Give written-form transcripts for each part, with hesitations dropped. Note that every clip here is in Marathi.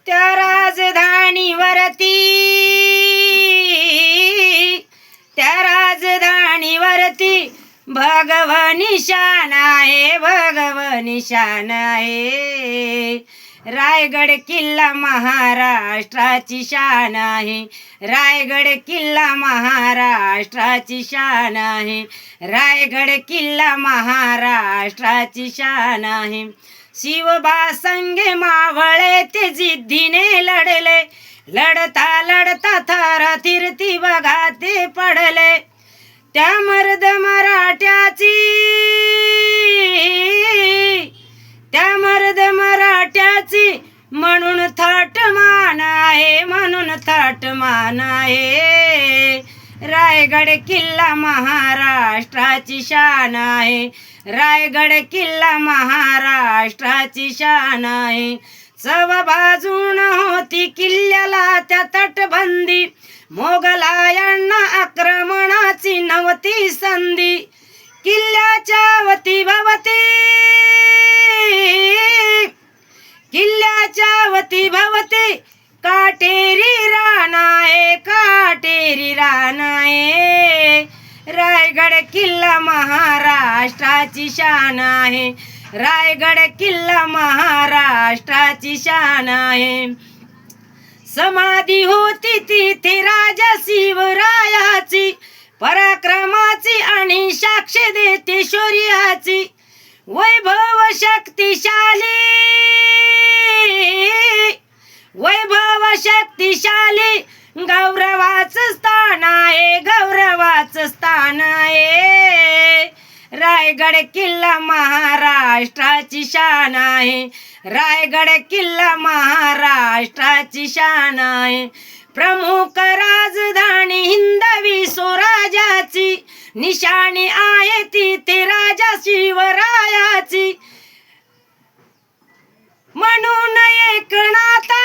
त्या राजधानीवरती, त्या राजधानीवरती भगवनी शान आहे, भगवनी शान आहे. रायगड किल्ला महाराष्ट्राची शान आहे, रायगड किल्ला महाराष्ट्राची शान आहे, रायगड किल्ला महाराष्ट्राची शान आहे. शिवबा संगे मावळे ते जिद्दीने लढले, लढता लढता थारा थिरती बघा ते पडले. त्या मर्द मराठ्याची, त्या मर्द मराठ्याची म्हणून थाट मान आहे, म्हणून थाट मान आहे. रायगड किल्ला महाराष्ट्राची शान आहे, रायगड किल्ला महाराष्ट्राची शान आहे. चव बाजून होती किल्ल्याला त्या तटबंदी, मोगलायांना आक्रमणाची नव्हती संधी. किल्ल्याच्या वती भवती, किल्ल्याच्या वती भवती काटेरी रान आहे, काटेरी रान आहे. रायगड किल्ला महाराष्ट्राची शान आहे, रायगड किल्ला महाराष्ट्राची शान आहे. समाधी होती तिथे राजा शिवरायाची, पराक्रमाची आणि साक्ष देते शौर्याची. वैभव शक्तिशाली, वैभव शक्तिशाली गौरवाचं स्थान आहे, गौरवाचं स्थान आहे. रायगड किल्ला महाराष्ट्राची शान आहे, रायगड किल्ला महाराष्ट्राची शान आहे. प्रमुख राजधानी हिंदवी स्वराज्याची, निशाणी आहे तिथे राजा शिवरायाची. म्हणून एकनाथा,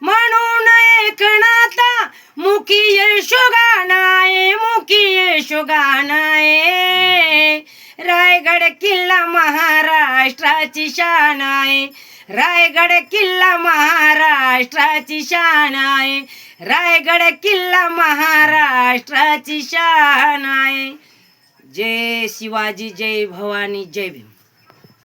म्हणून एकनाथा मुखी यशोगान आहे, मुखी यशोगान आहे. रायगड किल्ला महाराष्ट्राची शान आहे, रायगड किल्ला महाराष्ट्राची शान आहे, रायगड किल्ला महाराष्ट्राची शान आहे. जय शिवाजी, जय भवानी, जय भीम.